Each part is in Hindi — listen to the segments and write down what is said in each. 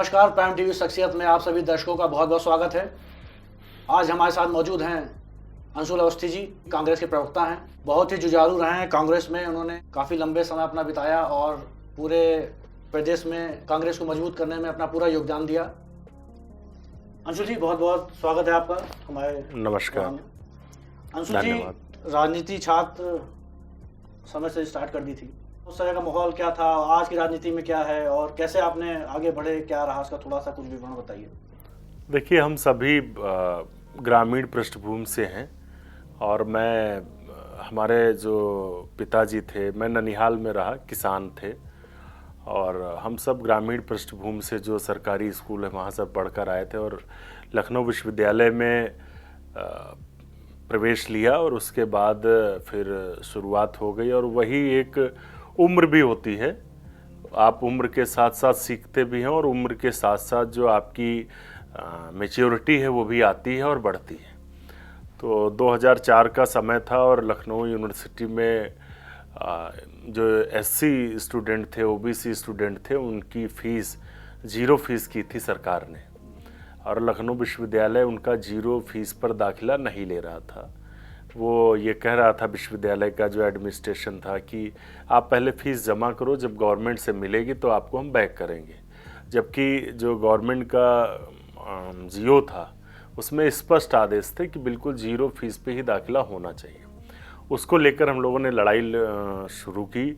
नमस्कार, प्राइम टीवी शख्सियत में आप सभी दर्शकों का बहुत बहुत स्वागत है। आज हमारे साथ मौजूद हैं अंशुल अवस्थी जी, कांग्रेस के प्रवक्ता हैं। बहुत ही जुझारू रहे हैं कांग्रेस में, उन्होंने काफ़ी लंबे समय अपना बिताया और पूरे प्रदेश में कांग्रेस को मजबूत करने में अपना पूरा योगदान दिया। अंशुल जी, बहुत बहुत स्वागत है आपका हमारे। नमस्कार। अंशुल जी, राजनीति छात्र समय से स्टार्ट कर दी थी, उस तरह का माहौल क्या था, आज की राजनीति में क्या है और कैसे आपने आगे बढ़े, क्या रहा उसका थोड़ा सा कुछ विवरण बताइए। देखिए, हम सभी ग्रामीण पृष्ठभूमि से हैं और हमारे जो पिताजी थे, मैं ननिहाल में रहा, किसान थे और हम सब ग्रामीण पृष्ठभूमि से जो सरकारी स्कूल है वहाँ सब पढ़कर आए थे और लखनऊ विश्वविद्यालय में प्रवेश लिया और उसके बाद फिर शुरुआत हो गई। और वही एक उम्र भी होती है, आप उम्र के साथ साथ सीखते भी हैं और उम्र के साथ साथ जो आपकी मैच्योरिटी है वो भी आती है और बढ़ती है। तो 2004 का समय था और लखनऊ यूनिवर्सिटी में जो एससी स्टूडेंट थे, ओबीसी स्टूडेंट थे, उनकी फ़ीस 0 फीस की थी सरकार ने और लखनऊ विश्वविद्यालय उनका 0 फीस पर दाखिला नहीं ले रहा था। वो ये कह रहा था विश्वविद्यालय का जो एडमिनिस्ट्रेशन था कि आप पहले फ़ीस जमा करो, जब गवर्नमेंट से मिलेगी तो आपको हम बैक करेंगे। जबकि जो गवर्नमेंट का जियो था उसमें स्पष्ट आदेश थे कि बिल्कुल 0 फीस पे ही दाखिला होना चाहिए। उसको लेकर हम लोगों ने लड़ाई शुरू की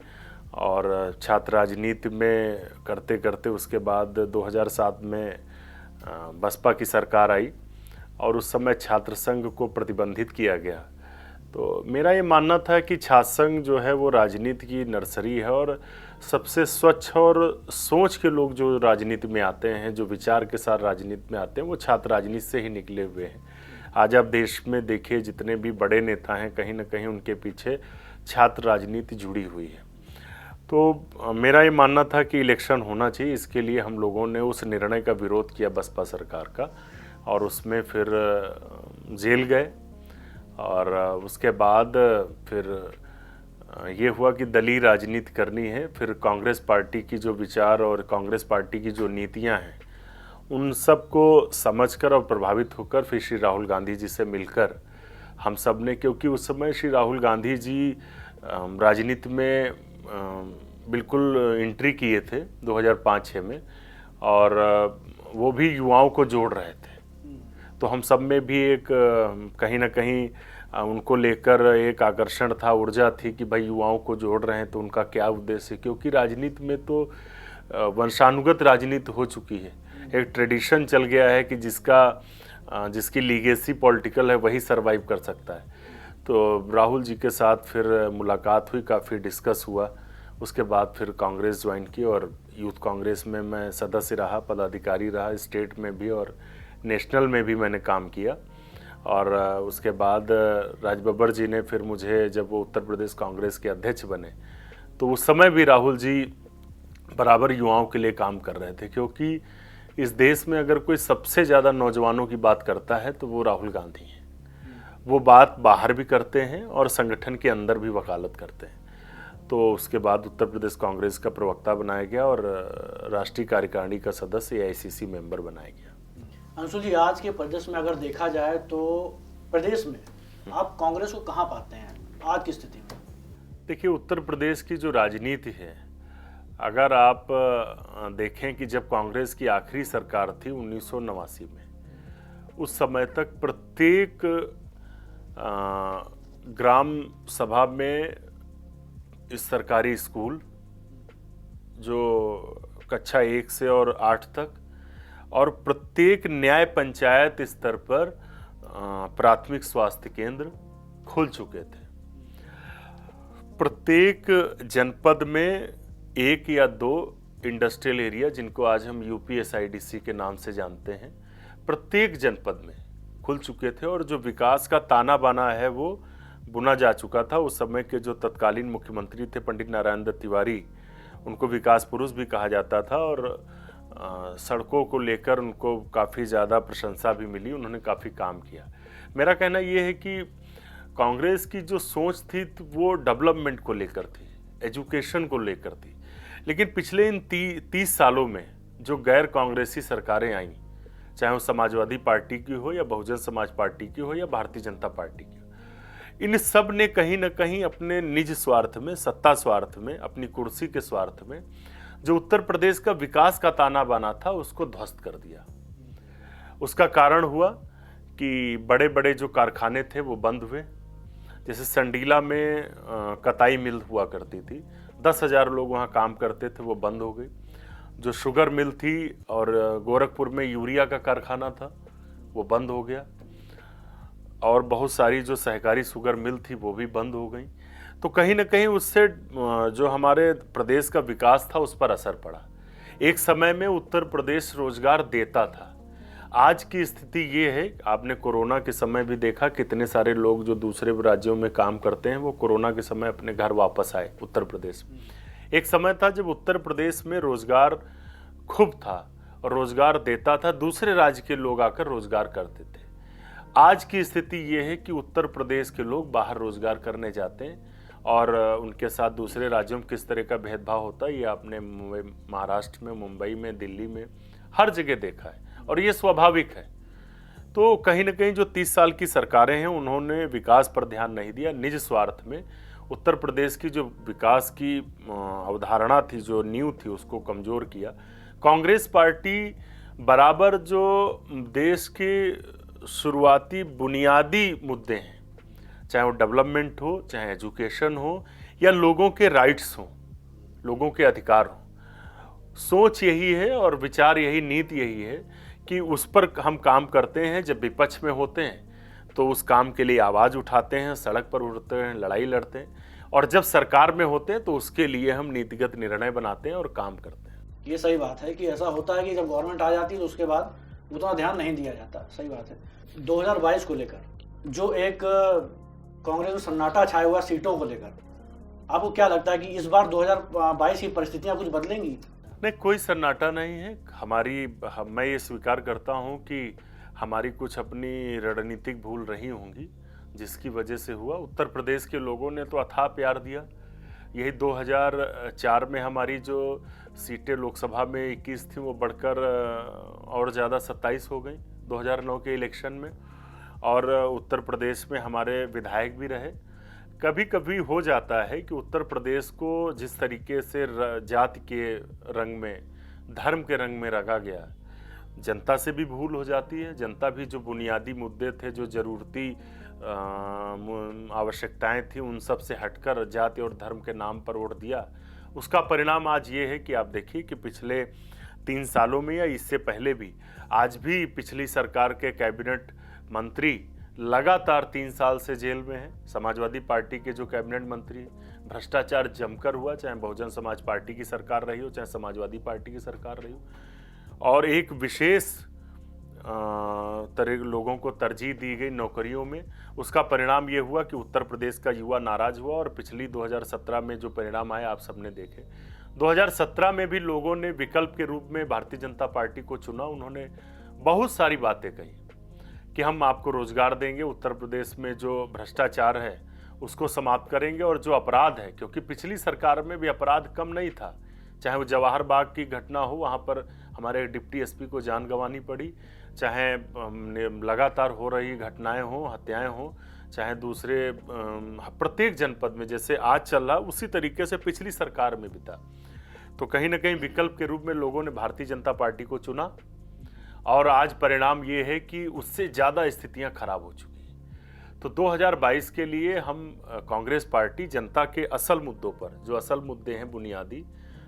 और छात्र राजनीति में करते करते उसके बाद 2007 में बसपा की सरकार आई और उस समय छात्र संघ को प्रतिबंधित किया गया। तो मेरा ये मानना था कि छात्र संघ जो है वो राजनीति की नर्सरी है और सबसे स्वच्छ और सोच के लोग जो राजनीति में आते हैं, जो विचार के साथ राजनीति में आते हैं, वो छात्र राजनीति से ही निकले हुए हैं। आज आप देश में देखिए, जितने भी बड़े नेता हैं कहीं ना कहीं उनके पीछे छात्र राजनीति जुड़ी हुई है। तो मेरा ये मानना था कि इलेक्शन होना चाहिए, इसके लिए हम लोगों ने उस निर्णय का विरोध किया बसपा सरकार का और उसमें फिर जेल गए और उसके बाद फिर ये हुआ कि दलीय राजनीति करनी है। फिर कांग्रेस पार्टी की जो विचार और कांग्रेस पार्टी की जो नीतियां हैं उन सब को समझकर और प्रभावित होकर फिर श्री राहुल गांधी जी से मिलकर हम सब ने, क्योंकि उस समय श्री राहुल गांधी जी राजनीति में बिल्कुल एंट्री किए थे 2005-06 में और वो भी युवाओं को जोड़ रहे थे। तो हम सब में भी एक कहीं ना कहीं उनको लेकर एक आकर्षण था, ऊर्जा थी कि भाई युवाओं को जोड़ रहे हैं तो उनका क्या उद्देश्य है, क्योंकि राजनीति में तो वंशानुगत राजनीति हो चुकी है। एक ट्रेडिशन चल गया है कि जिसकी लीगेसी पॉलिटिकल है वही सरवाइव कर सकता है। तो राहुल जी के साथ फिर मुलाकात हुई, काफ़ी डिस्कस हुआ। उसके बाद फिर कांग्रेस ज्वाइन की और यूथ कांग्रेस में मैं सदस्य रहा, पदाधिकारी रहा, स्टेट में भी और नेशनल में भी मैंने काम किया। और उसके बाद राज बब्बर जी ने फिर मुझे, जब वो उत्तर प्रदेश कांग्रेस के अध्यक्ष बने, तो उस समय भी राहुल जी बराबर युवाओं के लिए काम कर रहे थे, क्योंकि इस देश में अगर कोई सबसे ज़्यादा नौजवानों की बात करता है तो वो राहुल गांधी हैं। वो बात बाहर भी करते हैं और संगठन के अंदर भी वकालत करते हैं। तो उसके बाद उत्तर प्रदेश कांग्रेस का प्रवक्ता बनाया गया और राष्ट्रीय कार्यकारिणी का सदस्य एआईसीसी मेंबर बनाया गया। अंशुल जी, आज के प्रदेश में अगर देखा जाए तो प्रदेश में आप कांग्रेस को कहाँ पाते हैं आज की स्थिति में? देखिए, उत्तर प्रदेश की जो राजनीति है, अगर आप देखें कि जब कांग्रेस की आखिरी सरकार थी 1989 में, उस समय तक प्रत्येक ग्राम सभा में इस सरकारी स्कूल जो कक्षा 1 से और 8 तक और प्रत्येक न्याय पंचायत स्तर पर प्राथमिक स्वास्थ्य केंद्र खुल चुके थे। प्रत्येक जनपद में 1 या 2 इंडस्ट्रियल एरिया, जिनको आज हम यूपीएसआईडीसी के नाम से जानते हैं, प्रत्येक जनपद में खुल चुके थे और जो विकास का ताना बाना है वो बुना जा चुका था। उस समय के जो तत्कालीन मुख्यमंत्री थे पंडित नारायण दत्त तिवारी, उनको विकास पुरुष भी कहा जाता था और सड़कों को लेकर उनको काफ़ी ज़्यादा प्रशंसा भी मिली, उन्होंने काफ़ी काम किया। मेरा कहना ये है कि कांग्रेस की जो सोच थी वो डेवलपमेंट को लेकर थी, एजुकेशन को लेकर थी, लेकिन पिछले इन 30 सालों में जो गैर कांग्रेसी सरकारें आईं, चाहे वो समाजवादी पार्टी की हो या बहुजन समाज पार्टी की हो या भारतीय जनता पार्टी की हो, इन सब ने कहीं ना कहीं अपने निज स्वार्थ में, सत्ता स्वार्थ में, अपनी कुर्सी के स्वार्थ में जो उत्तर प्रदेश का विकास का ताना बाना था उसको ध्वस्त कर दिया। उसका कारण हुआ कि बड़े बड़े जो कारखाने थे वो बंद हुए। जैसे संडीला में कताई मिल हुआ करती थी, 10,000 लोग वहाँ काम करते थे, वो बंद हो गई। जो शुगर मिल थी और गोरखपुर में यूरिया का कारखाना था वो बंद हो गया, और बहुत सारी जो सहकारी शुगर मिल थी वो भी बंद हो गई। तो कहीं ना कहीं उससे जो हमारे प्रदेश का विकास था उस पर असर पड़ा। एक समय में उत्तर प्रदेश रोजगार देता था। आज की स्थिति ये है, आपने कोरोना के समय भी देखा कितने सारे लोग जो दूसरे राज्यों में काम करते हैं वो कोरोना के समय अपने घर वापस आए उत्तर प्रदेश में। एक समय था जब उत्तर प्रदेश में रोजगार खूब था और रोजगार देता था, दूसरे राज्य के लोग आकर रोजगार करते थे। आज की स्थिति ये है कि उत्तर प्रदेश के लोग बाहर रोजगार करने जाते हैं और उनके साथ दूसरे राज्यों में किस तरह का भेदभाव होता है ये आपने महाराष्ट्र में, मुंबई में, दिल्ली में हर जगह देखा है, और ये स्वाभाविक है। तो कहीं ना कहीं जो 30 साल की सरकारें हैं उन्होंने विकास पर ध्यान नहीं दिया, निज स्वार्थ में उत्तर प्रदेश की जो विकास की अवधारणा थी, जो नींव थी, उसको कमजोर किया। कांग्रेस पार्टी बराबर जो देश के शुरुआती बुनियादी मुद्दे हैं, चाहे वो डेवलपमेंट हो, चाहे एजुकेशन हो या लोगों के राइट्स हो, लोगों के अधिकार हो, सोच यही है और विचार यही, नीति यही है कि उस पर हम काम करते हैं। जब विपक्ष में होते हैं तो उस काम के लिए आवाज़ उठाते हैं, सड़क पर उतरते हैं, लड़ाई लड़ते हैं, और जब सरकार में होते हैं तो उसके लिए हम नीतिगत निर्णय बनाते हैं और काम करते हैं। ये सही बात है कि ऐसा होता है कि जब गवर्नमेंट आ जाती है तो उसके बाद उतना ध्यान नहीं दिया जाता। सही बात है। 2022 को लेकर जो एक कांग्रेस में सन्नाटा छाया हुआ सीटों को लेकर, आपको क्या लगता है कि इस बार 2022 की परिस्थितियां कुछ बदलेंगी? नहीं, कोई सन्नाटा नहीं है। मैं ये स्वीकार करता हूँ कि हमारी कुछ अपनी रणनीतिक भूल रही होंगी जिसकी वजह से हुआ। उत्तर प्रदेश के लोगों ने तो अथाह प्यार दिया। यही 2004 में हमारी जो सीटें लोकसभा में 21 थी वो बढ़कर और ज़्यादा 27 हो गई 2009 के इलेक्शन में, और उत्तर प्रदेश में हमारे विधायक भी रहे। कभी कभी हो जाता है कि उत्तर प्रदेश को जिस तरीके से जाति के रंग में, धर्म के रंग में रंगा गया, जनता से भी भूल हो जाती है। जनता भी जो बुनियादी मुद्दे थे, जो ज़रूरती आवश्यकताएं थी, उन सब से हटकर जाति और धर्म के नाम पर वोट दिया। उसका परिणाम आज ये है कि आप देखिए कि पिछले 3 सालों में या इससे पहले भी, आज भी पिछली सरकार के कैबिनेट मंत्री लगातार 3 साल से जेल में हैं। समाजवादी पार्टी के जो कैबिनेट मंत्री, भ्रष्टाचार जमकर हुआ, चाहे बहुजन समाज पार्टी की सरकार रही हो, चाहे समाजवादी पार्टी की सरकार रही हो, और एक विशेष तरह लोगों को तरजीह दी गई नौकरियों में। उसका परिणाम ये हुआ कि उत्तर प्रदेश का युवा नाराज हुआ, और पिछली 2017 में जो परिणाम आए आप सबने देखे। 2017 में भी लोगों ने विकल्प के रूप में भारतीय जनता पार्टी को चुना। उन्होंने बहुत सारी बातें कही कि हम आपको रोजगार देंगे, उत्तर प्रदेश में जो भ्रष्टाचार है उसको समाप्त करेंगे, और जो अपराध है, क्योंकि पिछली सरकार में भी अपराध कम नहीं था, चाहे वो जवाहर बाग की घटना हो, वहाँ पर हमारे डिप्टी एसपी को जान गंवानी पड़ी, चाहे लगातार हो रही घटनाएं हो, हत्याएं हो, चाहे दूसरे प्रत्येक जनपद में जैसे आज चल रहा उसी तरीके से पिछली सरकार में भी था। तो कहीं ना कहीं विकल्प के रूप में लोगों ने भारतीय जनता पार्टी को चुना, और आज परिणाम ये है कि उससे ज़्यादा स्थितियां खराब हो चुकी हैं। तो 2022 के लिए हम कांग्रेस पार्टी जनता के असल मुद्दों पर, जो असल मुद्दे हैं बुनियादी,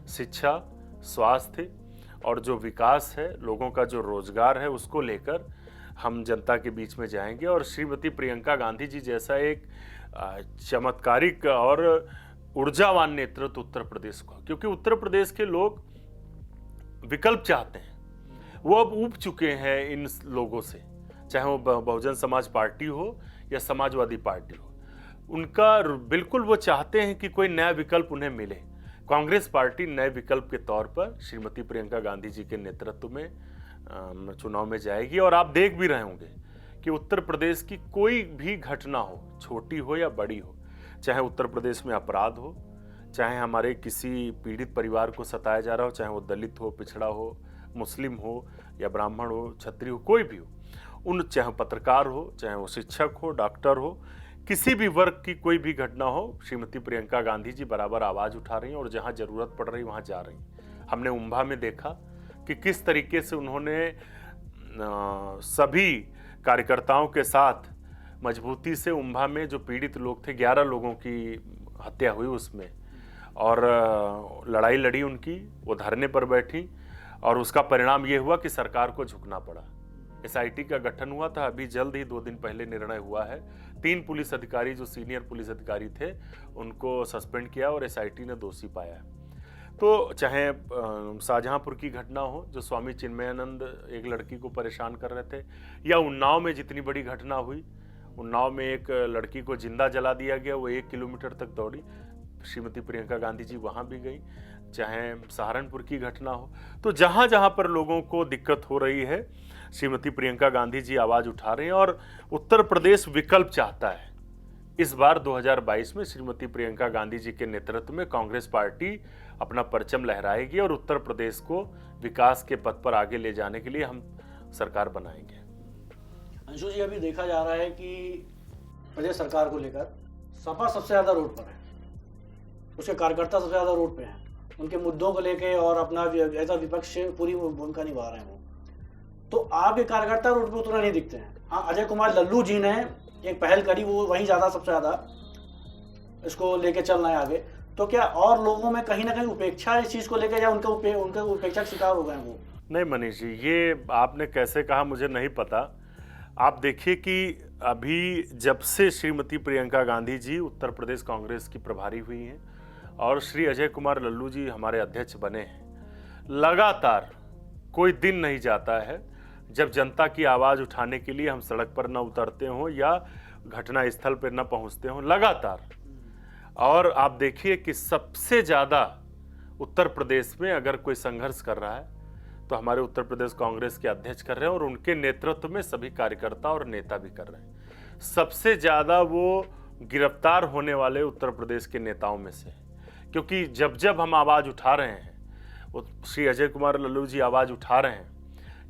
शिक्षा, स्वास्थ्य और जो विकास है, लोगों का जो रोजगार है, उसको लेकर हम जनता के बीच में जाएंगे। और श्रीमती प्रियंका गांधी जी जैसा एक चमत्कारिक और ऊर्जावान नेतृत्व उत्तर प्रदेश को, क्योंकि उत्तर प्रदेश के लोग विकल्प चाहते हैं, वो अब ऊब चुके हैं इन लोगों से, चाहे वो बहुजन समाज पार्टी हो या समाजवादी पार्टी हो। उनका बिल्कुल वो चाहते हैं कि कोई नया विकल्प उन्हें मिले। कांग्रेस पार्टी नए विकल्प के तौर पर श्रीमती प्रियंका गांधी जी के नेतृत्व में चुनाव में जाएगी। और आप देख भी रहे होंगे कि उत्तर प्रदेश की कोई भी घटना हो, छोटी हो या बड़ी हो, चाहे उत्तर प्रदेश में अपराध हो, चाहे हमारे किसी पीड़ित परिवार को सताया जा रहा हो, चाहे वो दलित हो, पिछड़ा हो, मुस्लिम हो या ब्राह्मण हो, क्षत्रिय हो, कोई भी हो, उन चाहे पत्रकार हो, चाहे वो शिक्षक हो, डॉक्टर हो, किसी भी वर्ग की कोई भी घटना हो, श्रीमती प्रियंका गांधी जी बराबर आवाज़ उठा रही हैं और जहां ज़रूरत पड़ रही वहां जा रही हैं। हमने उम्भा में देखा कि किस तरीके से उन्होंने सभी कार्यकर्ताओं के साथ मजबूती से उम्भा में जो पीड़ित लोग थे, 11 लोगों की हत्या हुई उसमें, और लड़ाई लड़ी उनकी, वो धरने पर बैठी और उसका परिणाम ये हुआ कि सरकार को झुकना पड़ा। एसआईटी का गठन हुआ था, अभी जल्द ही 2 दिन पहले निर्णय हुआ है। 3 पुलिस अधिकारी जो सीनियर पुलिस अधिकारी थे उनको सस्पेंड किया और एसआईटी ने दोषी पाया। तो चाहे शाहजहांपुर की घटना हो, जो स्वामी चिन्मयानंद एक लड़की को परेशान कर रहे थे, या उन्नाव में जितनी बड़ी घटना हुई, उन्नाव में एक लड़की को जिंदा जला दिया गया, वो 1 किलोमीटर तक दौड़ी, श्रीमती प्रियंका गांधी जी वहाँ भी गई। चाहे सहारनपुर की घटना हो, तो जहाँ जहाँ पर लोगों को दिक्कत हो रही है, श्रीमती प्रियंका गांधी जी आवाज़ उठा रहे हैं। और उत्तर प्रदेश विकल्प चाहता है। इस बार 2022 में श्रीमती प्रियंका गांधी जी के नेतृत्व में कांग्रेस पार्टी अपना परचम लहराएगी और उत्तर प्रदेश को विकास के पथ पर आगे ले जाने के लिए हम सरकार बनाएंगे। अंशु जी, अभी देखा जा रहा है कि प्रदेश सरकार को लेकर सपा सबसे ज़्यादा रोड पर है, उसके कार्यकर्ता सबसे ज़्यादा रोड पे हैं, उनके मुद्दों को लेके और अपना एज अ विपक्ष पूरी भूमिका निभा रहे हैं वो। तो आपके कार्यकर्ता रोड पे उतना नहीं दिखते हैं। हाँ, अजय कुमार लल्लू जी ने एक पहल करी, वो वहीं ज़्यादा सबसे ज़्यादा इसको लेके चल रहे हैं आगे। तो क्या और लोगों में कहीं ना कहीं उपेक्षा इस चीज़ को लेकर, या उनके उपेक्षा का शिकार हो गए हैं वो? नहीं मनीष जी, ये आपने कैसे कहा मुझे नहीं पता। आप देखिए कि अभी जब से श्रीमती प्रियंका गांधी जी उत्तर प्रदेश कांग्रेस की प्रभारी हुई हैं और श्री अजय कुमार लल्लू जी हमारे अध्यक्ष बने हैं, लगातार कोई दिन नहीं जाता है जब जनता की आवाज़ उठाने के लिए हम सड़क पर न उतरते हों या घटना स्थल पर न पहुंचते हों, लगातार। और आप देखिए कि सबसे ज़्यादा उत्तर प्रदेश में अगर कोई संघर्ष कर रहा है तो हमारे उत्तर प्रदेश कांग्रेस के अध्यक्ष कर रहे हैं, और उनके नेतृत्व में सभी कार्यकर्ता और नेता भी कर रहे हैं। सबसे ज़्यादा वो गिरफ्तार होने वाले उत्तर प्रदेश के नेताओं में से, क्योंकि जब जब हम आवाज़ उठा रहे हैं, वो श्री अजय कुमार लल्लू जी आवाज़ उठा रहे हैं,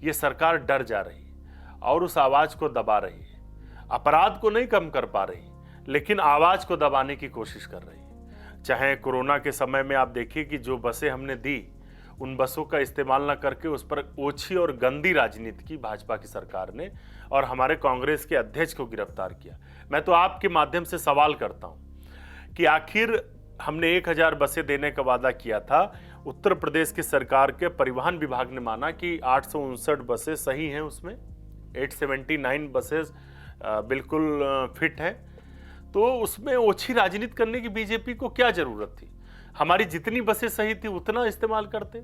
ये सरकार डर जा रही है और उस आवाज़ को दबा रही है। अपराध को नहीं कम कर पा रही, लेकिन आवाज़ को दबाने की कोशिश कर रही है। चाहे कोरोना के समय में आप देखिए कि जो बसें हमने दी, उन बसों का इस्तेमाल न करके उस पर ओछी और गंदी राजनीति की भाजपा की सरकार ने, और हमारे कांग्रेस के अध्यक्ष को गिरफ्तार किया। मैं तो आपके माध्यम से सवाल करता हूं कि आखिर हमने 1000 बसें देने का वादा किया था, उत्तर प्रदेश की सरकार के परिवहन विभाग ने माना कि 859 बसें सही हैं, उसमें 879 बसेस बिल्कुल फिट हैं, तो उसमें ओछी राजनीति करने की बीजेपी को क्या जरूरत थी? हमारी जितनी बसें सही थी उतना इस्तेमाल करते।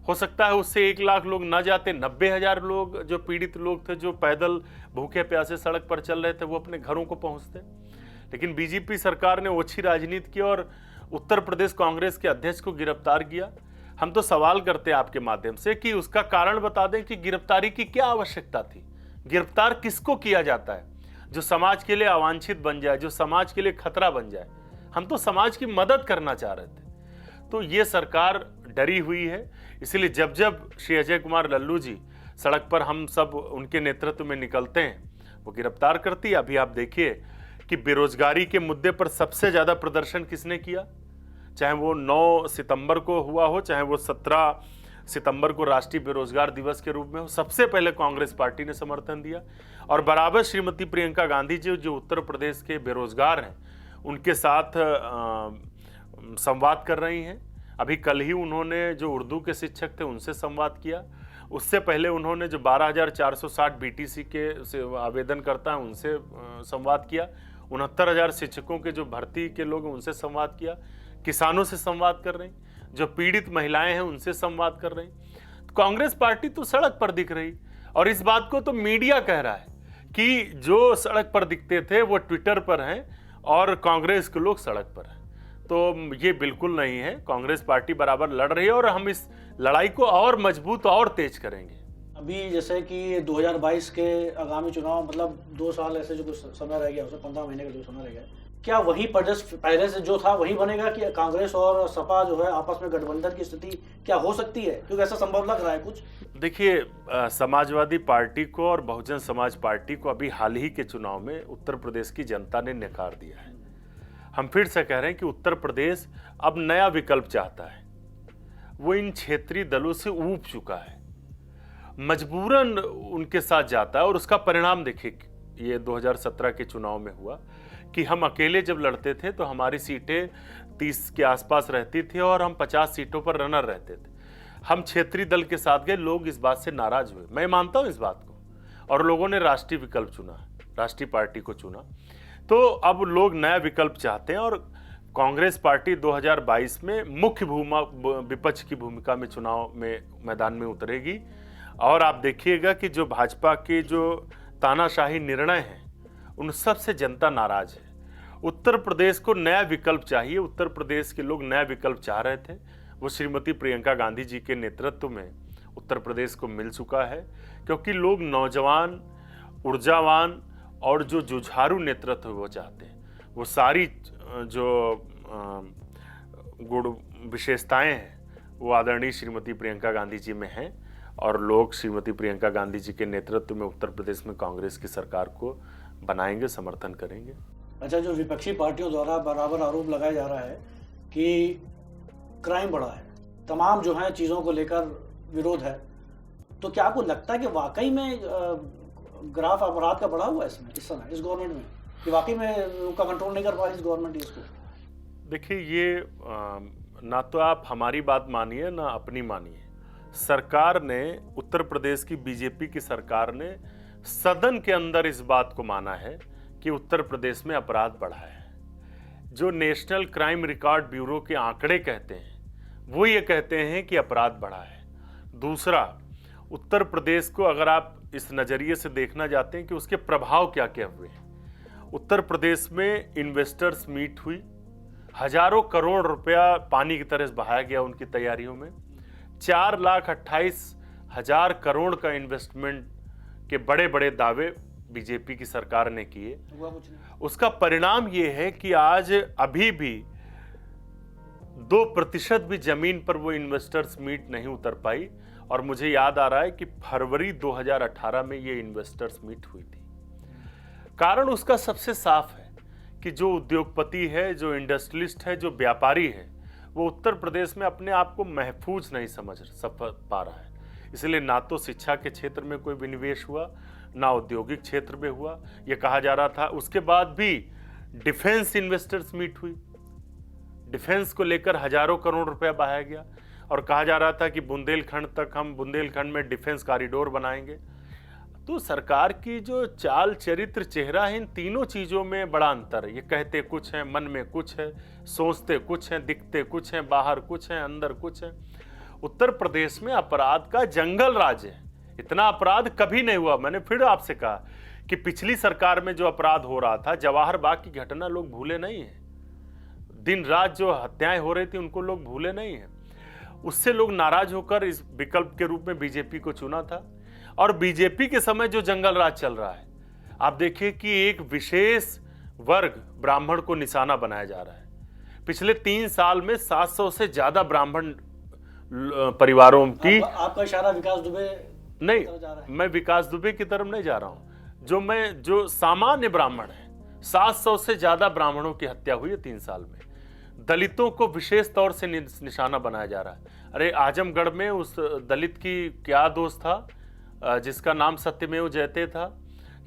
हो सकता है उससे 1 लाख लोग ना जाते, 90,000 लोग जो पीड़ित लोग थे, जो पैदल भूखे प्यासे सड़क पर चल रहे थे, वो अपने घरों को पहुंचते। लेकिन बीजेपी सरकार ने ओछी राजनीति की और उत्तर प्रदेश कांग्रेस के अध्यक्ष को गिरफ्तार किया। हम तो सवाल करते हैं आपके माध्यम से कि उसका कारण बता दें कि गिरफ्तारी की क्या आवश्यकता थी? गिरफ्तार किसको किया जाता है? जो समाज के लिए अवांछित बन जाए, जो समाज के लिए खतरा बन जाए। हम तो समाज की मदद करना चाह रहे थे। तो ये सरकार डरी हुई है, इसलिए जब जब श्री अजय कुमार लल्लू जी सड़क पर हम सब उनके नेतृत्व में निकलते हैं, वो गिरफ्तार करती है। अभी आप देखिए कि बेरोजगारी के मुद्दे पर सबसे ज़्यादा प्रदर्शन किसने किया? चाहे वो 9 सितंबर को हुआ हो, चाहे वो 17 सितंबर को राष्ट्रीय बेरोजगार दिवस के रूप में हो, सबसे पहले कांग्रेस पार्टी ने समर्थन दिया। और बराबर श्रीमती प्रियंका गांधी जी जो उत्तर प्रदेश के बेरोजगार हैं, उनके साथ संवाद कर रही हैं। अभी कल ही उन्होंने जो उर्दू के शिक्षक थे उनसे संवाद किया। उससे पहले उन्होंने जो 12,460 बीटीसी के आवेदनकर्ता हैं उनसे संवाद किया। 69,000 शिक्षकों के जो भर्ती के लोग हैं उनसे संवाद किया। किसानों से संवाद कर रही, जो पीड़ित महिलाएं हैं उनसे संवाद कर रही। कांग्रेस पार्टी तो सड़क पर दिख रही, और इस बात को तो मीडिया कह रहा है कि जो सड़क पर दिखते थे वो ट्विटर पर हैं और कांग्रेस के लोग सड़क पर हैं। तो ये बिल्कुल नहीं है। कांग्रेस पार्टी बराबर लड़ रही है और हम इस लड़ाई को और मजबूत और तेज करेंगे। अभी जैसे कि 2022 के आगामी चुनाव, मतलब 2 साल ऐसे जो कुछ समय रह गया, उसमें 15 महीने का जो समय रह गया, क्या वही प्रदेश पहले से जो था वही बनेगा कि कांग्रेस और सपा जो है आपस में गठबंधन की स्थिति क्या हो सकती है? क्योंकि ऐसा संभव लग रहा है कुछ। देखिए, समाजवादी पार्टी को और बहुजन समाज पार्टी को अभी हाल ही के चुनाव में उत्तर प्रदेश की जनता ने नकार दिया है। हम फिर से कह रहे हैं कि उत्तर प्रदेश अब नया विकल्प चाहता है। वो इन क्षेत्रीय दलों से ऊब चुका है, मजबूरन उनके साथ जाता है। और उसका परिणाम देखिए, ये 2017 के चुनाव में हुआ कि हम अकेले जब लड़ते थे तो हमारी सीटें 30 के आसपास रहती थी और हम 50 सीटों पर रनर रहते थे। हम क्षेत्रीय दल के साथ गए, लोग इस बात से नाराज हुए, मैं मानता हूं इस बात को, और लोगों ने राष्ट्रीय विकल्प चुना, राष्ट्रीय पार्टी को चुना। तो अब लोग नया विकल्प चाहते हैं और कांग्रेस पार्टी 2022 में मुख्य विपक्ष की भूमिका में चुनाव में मैदान में उतरेगी। और आप देखिएगा कि जो भाजपा के जो तानाशाही निर्णय हैं उन सब से जनता नाराज है। उत्तर प्रदेश को नया विकल्प चाहिए। उत्तर प्रदेश के लोग नया विकल्प चाह रहे थे, वो श्रीमती प्रियंका गांधी जी के नेतृत्व में उत्तर प्रदेश को मिल चुका है, क्योंकि लोग नौजवान, ऊर्जावान और जो जुझारू नेतृत्व वो चाहते हैं। वो सारी जो गुण विशेषताएं हैं वो आदरणीय श्रीमती प्रियंका गांधी जी में हैं, और लोग श्रीमती प्रियंका गांधी जी के नेतृत्व में उत्तर प्रदेश में कांग्रेस की सरकार को बनाएंगे, समर्थन करेंगे। अच्छा, जो विपक्षी पार्टियों द्वारा बराबर आरोप लगाया जा रहा है कि क्राइम बढ़ा है, तमाम जो है चीज़ों को लेकर विरोध है, तो क्या आपको लगता है कि वाकई में ग्राफ अपराध का बढ़ा हुआ है इसमें इस समय इस गवर्नमेंट में, कि वाकई में उनका कंट्रोल नहीं कर पा रही इस गवर्नमेंट इसको? देखिए, ये ना तो आप हमारी बात मानिए ना अपनी मानिए। सरकार ने, उत्तर प्रदेश की बीजेपी की सरकार ने सदन के अंदर इस बात को माना है कि उत्तर प्रदेश में अपराध बढ़ा है। जो नेशनल क्राइम रिकॉर्ड ब्यूरो के आंकड़े कहते हैं वो ये कहते हैं कि अपराध बढ़ा है। दूसरा, उत्तर प्रदेश को अगर आप इस नज़रिए से देखना चाहते हैं कि उसके प्रभाव क्या क्या हुए हैं, उत्तर प्रदेश में इन्वेस्टर्स मीट हुई, हजारों करोड़ रुपया पानी की तरह बहाया गया उनकी तैयारियों में। 4,28,000 करोड़ का इन्वेस्टमेंट के बड़े बड़े दावे बीजेपी की सरकार ने किए। उसका परिणाम यह है कि आज अभी भी 2% भी जमीन पर वो इन्वेस्टर्स मीट नहीं उतर पाई। और मुझे याद आ रहा है कि फरवरी 2018 में ये इन्वेस्टर्स मीट हुई थी। कारण उसका सबसे साफ है कि जो उद्योगपति है, जो इंडस्ट्रियलिस्ट है, जो व्यापारी है, वो उत्तर प्रदेश में अपने आप को महफूज नहीं समझ पा रहा है। इसलिए ना तो शिक्षा के क्षेत्र में कोई विनिवेश हुआ, ना औद्योगिक क्षेत्र में हुआ। यह कहा जा रहा था, उसके बाद भी डिफेंस इन्वेस्टर्स मीट हुई, डिफेंस को लेकर हजारों करोड़ रुपया बहाया गया और कहा जा रहा था कि बुंदेलखंड में डिफेंस कॉरिडोर बनाएंगे। तो सरकार की जो चाल चरित्र चेहरा है, इन तीनों चीज़ों में बड़ा अंतर है। ये कहते कुछ हैं, मन में कुछ है, सोचते कुछ हैं, दिखते कुछ हैं, बाहर कुछ हैं, अंदर कुछ है। उत्तर प्रदेश में अपराध का जंगल राज है। इतना अपराध कभी नहीं हुआ। मैंने फिर आपसे कहा कि पिछली सरकार में जो अपराध हो रहा था, जवाहर बाग की घटना लोग भूले नहीं हैं, दिन रात जो हत्याएं हो रही थी उनको लोग भूले नहीं हैं। उससे लोग नाराज होकर इस विकल्प के रूप में बीजेपी को चुना था। और बीजेपी के समय जो जंगल राज चल रहा है, आप देखिए कि एक विशेष वर्ग ब्राह्मण को निशाना बनाया जा रहा है। पिछले 3 साल में 700 से ज्यादा ब्राह्मण परिवारों की आपका इशारा विकास दुबे नहीं, मैं विकास दुबे की तरफ नहीं जा रहा हूं। जो सामान्य ब्राह्मण है, 700 से ज्यादा ब्राह्मणों की हत्या हुई है 3 साल में। दलितों को विशेष तौर से निशाना बनाया जा रहा है। अरे आजमगढ़ में उस दलित की क्या दोष था जिसका नाम सत्यमेव जयते था,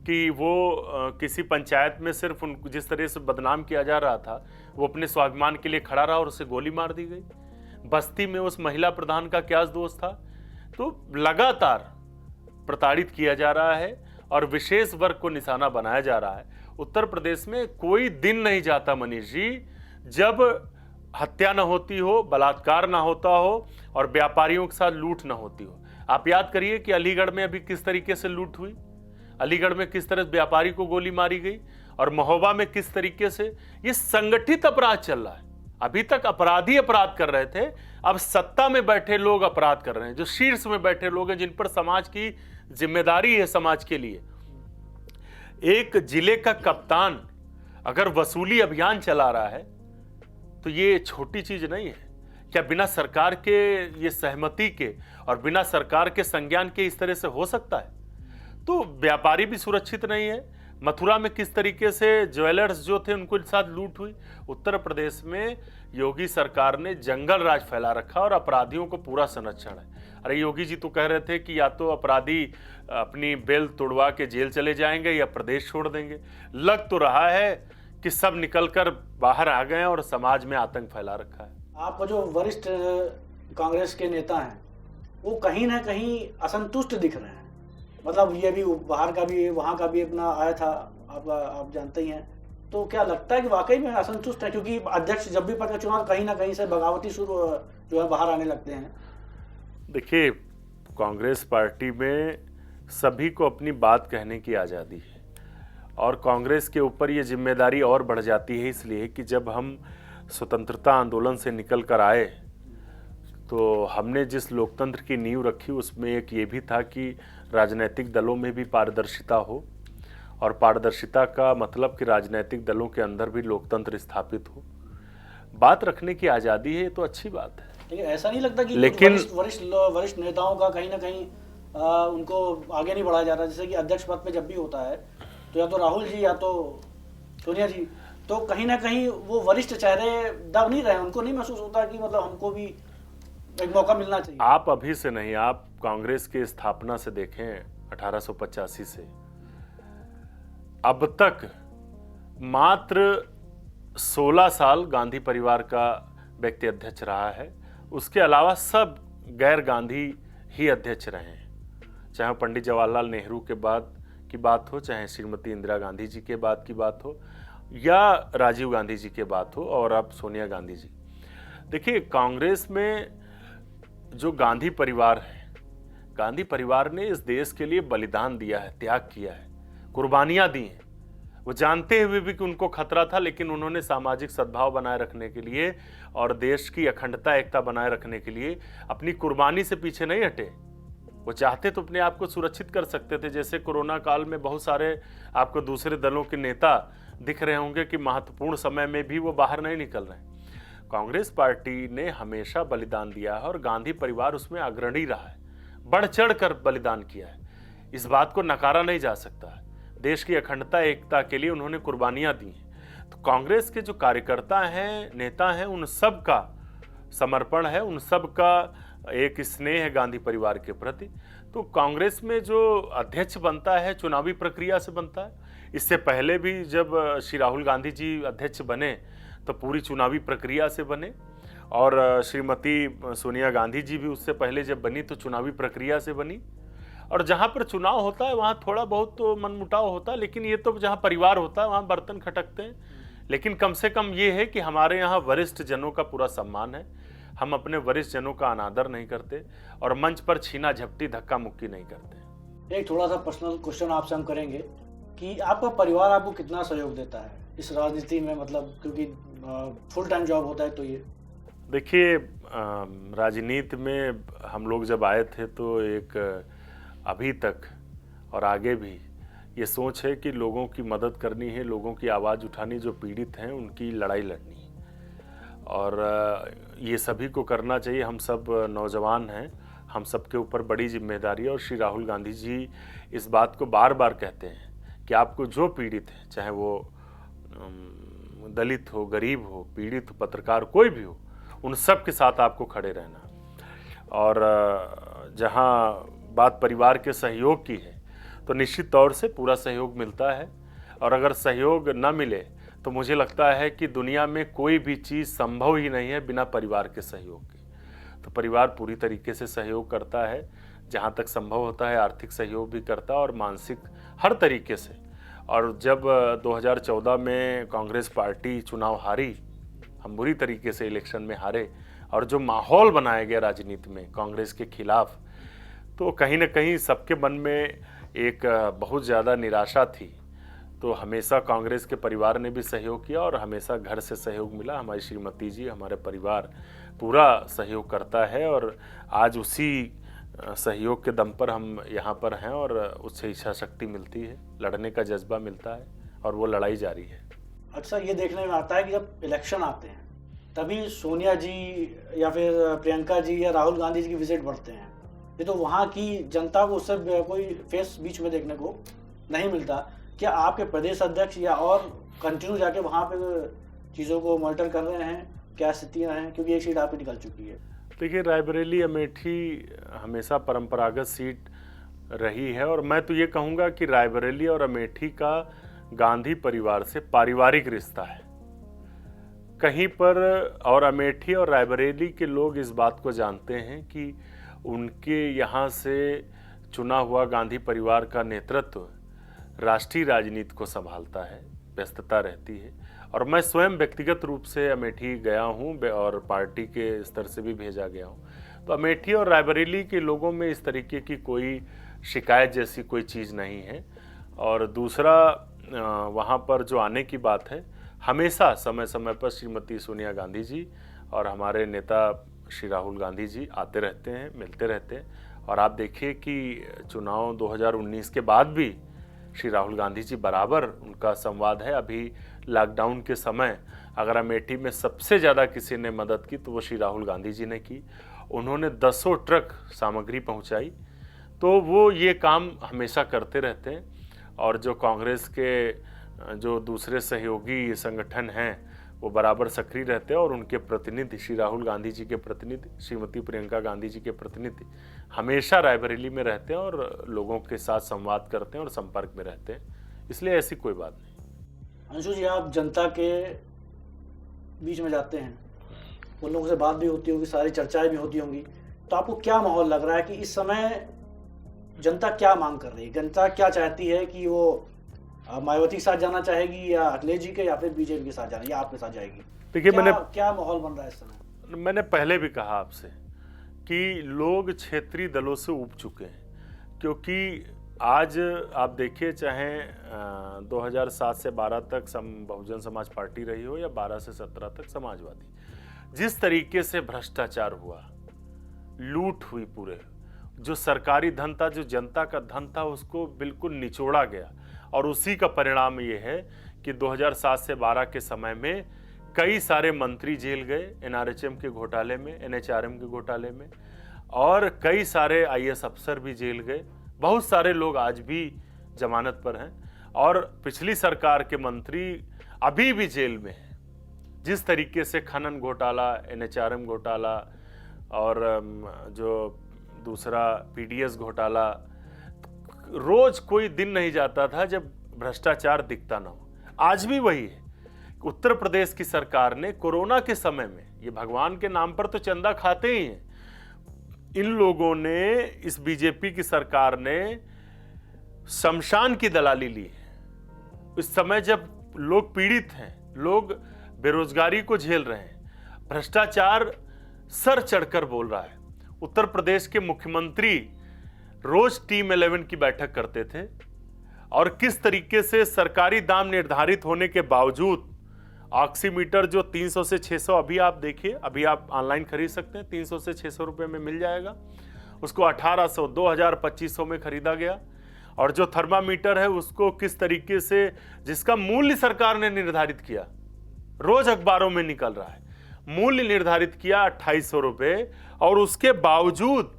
कि वो किसी पंचायत में सिर्फ जिस तरह से बदनाम किया जा रहा था, वो अपने स्वाभिमान के लिए खड़ा रहा और उसे गोली मार दी गई। बस्ती में उस महिला प्रधान का क्या दोष था? तो लगातार प्रताड़ित किया जा रहा है और विशेष वर्ग को निशाना बनाया जा रहा है। उत्तर प्रदेश में कोई दिन नहीं जाता मनीष जी जब हत्या न होती हो, बलात्कार ना होता हो और व्यापारियों के साथ लूट ना होती हो। आप याद करिए कि अलीगढ़ में अभी किस तरीके से लूट हुई, अलीगढ़ में किस तरह व्यापारी को गोली मारी गई, और महोबा में किस तरीके से ये संगठित अपराध चल रहा है। अभी तक अपराधी अपराध कर रहे थे, अब सत्ता में बैठे लोग अपराध कर रहे हैं, जो शीर्ष में बैठे लोग हैं, जिन पर समाज की जिम्मेदारी है समाज के लिए। एक जिले का कप्तान अगर वसूली अभियान चला रहा है तो ये छोटी चीज नहीं है। क्या बिना सरकार के ये सहमति के और बिना सरकार के संज्ञान के इस तरह से हो सकता है? तो व्यापारी भी सुरक्षित नहीं है। मथुरा में किस तरीके से ज्वेलर्स जो थे उनके साथ लूट हुई। उत्तर प्रदेश में योगी सरकार ने जंगल राज फैला रखा और अपराधियों को पूरा संरक्षण है। अरे योगी जी तो कह रहे थे कि या तो अपराधी अपनी बेल तोड़वा के जेल चले जाएंगे या प्रदेश छोड़ देंगे। लग तो रहा है कि सब निकलकर बाहर आ गए और समाज में आतंक फैला रखा है। आपका जो वरिष्ठ कांग्रेस के नेता हैं वो कहीं ना कहीं असंतुष्ट दिख रहे हैं। मतलब ये भी बाहर का भी वहाँ का भी अपना आया था, आप जानते ही हैं। तो क्या लगता है कि वाकई में असंतुष्ट है? क्योंकि अध्यक्ष जब भी पद का चुनाव कहीं ना कहीं से बगावती शुरू जो है बाहर आने लगते हैं। देखिए, कांग्रेस पार्टी में सभी को अपनी बात कहने की आज़ादी है और कांग्रेस के ऊपर ये जिम्मेदारी और बढ़ जाती है, इसलिए कि जब हम स्वतंत्रता आंदोलन से निकल कर आए तो हमने जिस लोकतंत्र की नींव रखी उसमें एक ये भी था कि राजनीतिक दलों में भी पारदर्शिता हो, और पारदर्शिता का मतलब कि राजनीतिक दलों के अंदर भी लोकतंत्र स्थापित हो। बात रखने की आज़ादी है, तो अच्छी बात है। लेकिन ऐसा नहीं लगता कि लेकिन वरिष्ठ नेताओं का कहीं ना कहीं उनको आगे नहीं बढ़ाया जा रहा? जैसे कि अध्यक्ष पद पे जब भी होता है तो या तो राहुल जी या तो सोनिया जी, तो कहीं ना कहीं वो वरिष्ठ चेहरे दब नहीं रहे, उनको नहीं महसूस होता कि मतलब हमको भी एक मौका मिलना चाहिए? आप अभी से नहीं, आप कांग्रेस की स्थापना से देखें 1885 से अब तक मात्र 16 साल गांधी परिवार का व्यक्ति अध्यक्ष रहा है। उसके अलावा सब गैर गांधी ही अध्यक्ष रहे हैं। चाहे पंडित जवाहरलाल नेहरू के बाद की बात हो, चाहे श्रीमती इंदिरा गांधी जी के बाद की बात हो, या राजीव गांधी जी के बात हो, और अब सोनिया गांधी जी। देखिए, कांग्रेस में जो गांधी परिवार है, गांधी परिवार ने इस देश के लिए बलिदान दिया है, त्याग किया है, कुर्बानियां दी हैं। वो जानते हुए भी कि उनको खतरा था, लेकिन उन्होंने सामाजिक सद्भाव बनाए रखने के लिए और देश की अखंडता एकता बनाए रखने के लिए अपनी कुर्बानी से पीछे नहीं हटे। वो चाहते तो अपने आप को सुरक्षित कर सकते थे। जैसे कोरोना काल में बहुत सारे आपको दूसरे दलों के नेता दिख रहे होंगे कि महत्वपूर्ण समय में भी वो बाहर नहीं निकल रहे। कांग्रेस पार्टी ने हमेशा बलिदान दिया है और गांधी परिवार उसमें अग्रणी रहा है, बढ़ चढ़ कर बलिदान किया है। इस बात को नकारा नहीं जा सकता है। देश की अखंडता एकता के लिए उन्होंने कुर्बानियां दी हैं। तो कांग्रेस के जो कार्यकर्ता हैं, नेता हैं, उन सब का समर्पण है, उन सब का एक स्नेह है गांधी परिवार के प्रति। तो कांग्रेस में जो अध्यक्ष बनता है चुनावी प्रक्रिया से बनता है। इससे पहले भी जब श्री राहुल गांधी जी अध्यक्ष बने तो पूरी चुनावी प्रक्रिया से बने, और श्रीमती सोनिया गांधी जी भी उससे पहले जब बनी तो चुनावी प्रक्रिया से बनी। और जहाँ पर चुनाव होता है वहाँ थोड़ा बहुत तो मनमुटाव होता है, लेकिन ये तो जहाँ परिवार होता है वहाँ बर्तन खटकते हैं। लेकिन कम से कम ये है कि हमारे यहाँ वरिष्ठ जनों का पूरा सम्मान है। हम अपने वरिष्ठ जनों का अनादर नहीं करते और मंच पर छीना झपटी धक्का मुक्की नहीं करते। एक थोड़ा सा पर्सनल क्वेश्चन आपसे हम करेंगे कि आपका परिवार आपको कितना सहयोग देता है इस राजनीति में? मतलब क्योंकि फुल टाइम जॉब होता है तो ये देखिए, राजनीति में हम लोग जब आए थे तो एक अभी तक और आगे भी ये सोच है कि लोगों की मदद करनी है, लोगों की आवाज़ उठानी, जो पीड़ित हैं उनकी लड़ाई लड़नी है, और ये सभी को करना चाहिए। हम सब नौजवान हैं, हम सब के ऊपर बड़ी जिम्मेदारी है। और श्री राहुल गांधी जी इस बात को बार बार कहते हैं कि आपको जो पीड़ित है, चाहे वो दलित हो, गरीब हो, पीड़ित हो, पत्रकार, कोई भी हो, उन सब के साथ आपको खड़े रहना। और जहाँ बात परिवार के सहयोग की है तो निश्चित तौर से पूरा सहयोग मिलता है, और अगर सहयोग न मिले तो मुझे लगता है कि दुनिया में कोई भी चीज़ संभव ही नहीं है बिना परिवार के सहयोग के। तो परिवार पूरी तरीके से सहयोग करता है, जहाँ तक संभव होता है आर्थिक सहयोग भी करता है और मानसिक हर तरीके से। और जब 2014 में कांग्रेस पार्टी चुनाव हारी, हम बुरी तरीके से इलेक्शन में हारे, और जो माहौल बनाया गया राजनीति में कांग्रेस के खिलाफ, तो कहीं ना कहीं सबके मन में एक बहुत ज़्यादा निराशा थी। तो हमेशा कांग्रेस के परिवार ने भी सहयोग किया और हमेशा घर से सहयोग मिला। हमारी श्रीमती जी, हमारे परिवार पूरा सहयोग करता है, और आज उसी सहयोग के दम पर हम यहाँ पर हैं, और उससे इच्छा शक्ति मिलती है, लड़ने का जज्बा मिलता है, और वो लड़ाई जारी है। अक्सर ये देखने में आता है कि जब इलेक्शन आते हैं तभी सोनिया जी या फिर प्रियंका जी या राहुल गांधी जी की विजिट बढ़ते हैं। ये तो वहाँ की जनता को उससे कोई फेस बीच में देखने को नहीं मिलता। क्या आपके प्रदेश अध्यक्ष या और कंटिन्यू जाके वहाँ पे चीज़ों को मॉनिटर कर रहे हैं, क्या स्थितियाँ हैं, क्योंकि एक सीट आपकी निकल चुकी है? देखिए, रायबरेली अमेठी हमेशा परंपरागत सीट रही है और मैं तो ये कहूँगा कि रायबरेली और अमेठी का गांधी परिवार से पारिवारिक रिश्ता है कहीं पर। और अमेठी और रायबरेली के लोग इस बात को जानते हैं कि उनके यहाँ से चुना हुआ गांधी परिवार का नेतृत्व राष्ट्रीय राजनीति को संभालता है, व्यस्तता रहती है। और मैं स्वयं व्यक्तिगत रूप से अमेठी गया हूँ और पार्टी के स्तर से भी भेजा गया हूँ। तो अमेठी और रायबरेली के लोगों में इस तरीके की कोई शिकायत जैसी कोई चीज़ नहीं है। और दूसरा, वहाँ पर जो आने की बात है, हमेशा समय समय पर श्रीमती सोनिया गांधी जी और हमारे नेता श्री राहुल गांधी जी आते रहते हैं, मिलते रहते हैं। और आप देखिए कि चुनाव 2019 के बाद भी श्री राहुल गांधी जी बराबर उनका संवाद है। अभी लॉकडाउन के समय अगर अमेठी में सबसे ज़्यादा किसी ने मदद की तो वो श्री राहुल गांधी जी ने की। उन्होंने 10 ट्रक सामग्री पहुंचाई। तो वो ये काम हमेशा करते रहते हैं। और जो कांग्रेस के जो दूसरे सहयोगी संगठन हैं वो बराबर सक्रिय रहते हैं और उनके प्रतिनिधि, श्री राहुल गांधी जी के प्रतिनिधि, श्रीमती प्रियंका गांधी जी के प्रतिनिधि हमेशा रायबरेली में रहते हैं और लोगों के साथ संवाद करते हैं और संपर्क में रहते हैं। इसलिए ऐसी कोई बात नहीं। अंशु जी, आप जनता के बीच में जाते हैं, उन लोगों से बात भी होती होगी, सारी चर्चाएं भी होती होंगी, तो आपको क्या माहौल लग रहा है कि इस समय जनता क्या मांग कर रही है? जनता क्या चाहती है कि वो मायावती के साथ जाना चाहेगी या अखिलेश जी के, या फिर बीजेपी के साथ जाना, या आपके साथ जाएगी? देखिए, क्या माहौल बन रहा है इस समय? मैंने पहले भी कहा आपसे कि लोग क्षेत्रीय दलों से उब चुके हैं। क्योंकि आज आप देखिए, चाहे 2007 से 12 तक बहुजन समाज पार्टी रही हो या 12 से 17 तक समाजवादी, जिस तरीके से भ्रष्टाचार हुआ, लूट हुई, पूरे जो सरकारी धन था, जो जनता का धन था, उसको बिल्कुल निचोड़ा गया। और उसी का परिणाम ये है कि 2007 से 12 के समय में कई सारे मंत्री जेल गए, एनआरएचएम के घोटाले में, एनएचआरएम के घोटाले में, और कई सारे आईएएस अफसर भी जेल गए। बहुत सारे लोग आज भी जमानत पर हैं और पिछली सरकार के मंत्री अभी भी जेल में हैं। जिस तरीके से खनन घोटाला, एनएचआरएम घोटाला और जो दूसरा पीडीएस घोटाला, रोज कोई दिन नहीं जाता था जब भ्रष्टाचार दिखता ना हो। आज भी वही है। उत्तर प्रदेश की सरकार ने कोरोना के समय में, ये भगवान के नाम पर तो चंदा खाते ही हैं, इन लोगों ने, इस बीजेपी की सरकार ने शमशान की दलाली ली है। इस समय जब लोग पीड़ित हैं, लोग बेरोजगारी को झेल रहे हैं, भ्रष्टाचार सर चढ़कर बोल रहा है। उत्तर प्रदेश के मुख्यमंत्री रोज टीम 11 की बैठक करते थे और किस तरीके से सरकारी दाम निर्धारित होने के बावजूद ऑक्सीमीटर जो 300 से 600, अभी आप देखिए, अभी आप ऑनलाइन खरीद सकते हैं, 300 से 600 रुपए में मिल जाएगा, उसको 1800, 2000, 2500 में खरीदा गया। और जो थर्मामीटर है उसको किस तरीके से, जिसका मूल्य सरकार ने निर्धारित किया, रोज अखबारों में निकल रहा है, मूल्य निर्धारित किया 2800 रुपए, और उसके बावजूद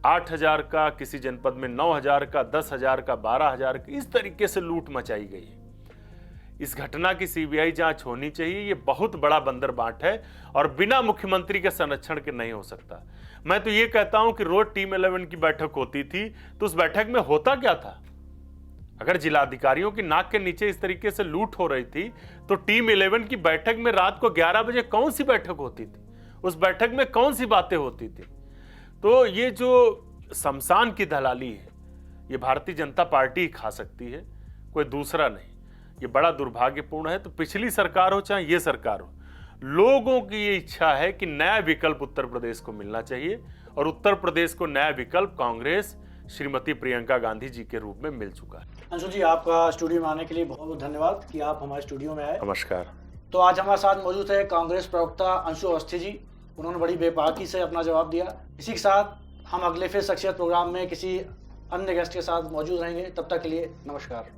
8000 का, किसी जनपद में 9000 का, 10,000 का, 12,000 का, इस तरीके से लूट मचाई गई है। इस घटना की सीबीआई जांच होनी चाहिए। ये बहुत बड़ा बंदरबाट है और बिना मुख्यमंत्री के संरक्षण के नहीं हो सकता। मैं तो ये कहता हूं कि रोज टीम 11 की बैठक होती थी तो उस बैठक में होता क्या था? अगर जिलाधिकारियों की नाक के नीचे इस तरीके से लूट हो रही थी तो टीम 11 की बैठक में रात को 11 बजे कौन सी बैठक होती थी? उस बैठक में कौन सी बातें होती थी? तो ये जो शमशान की दलाली है, ये भारतीय जनता पार्टी ही खा सकती है, कोई दूसरा नहीं। ये बड़ा दुर्भाग्यपूर्ण है। तो पिछली सरकार हो चाहे ये सरकार हो, लोगों की ये इच्छा है कि नया विकल्प उत्तर प्रदेश को मिलना चाहिए, और उत्तर प्रदेश को नया विकल्प कांग्रेस श्रीमती प्रियंका गांधी जी के रूप में मिल चुका है। अंशु जी, आपका स्टूडियो में आने के लिए बहुत बहुत धन्यवाद कि आप हमारे स्टूडियो में आए। नमस्कार। तो आज हमारे साथ मौजूद है कांग्रेस प्रवक्ता अंशु अवस्थी जी। उन्होंने बड़ी बेबाकी से अपना जवाब दिया। इसी के साथ हम अगले फिर शख्सियत प्रोग्राम में किसी अन्य गेस्ट के साथ मौजूद रहेंगे। तब तक के लिए नमस्कार।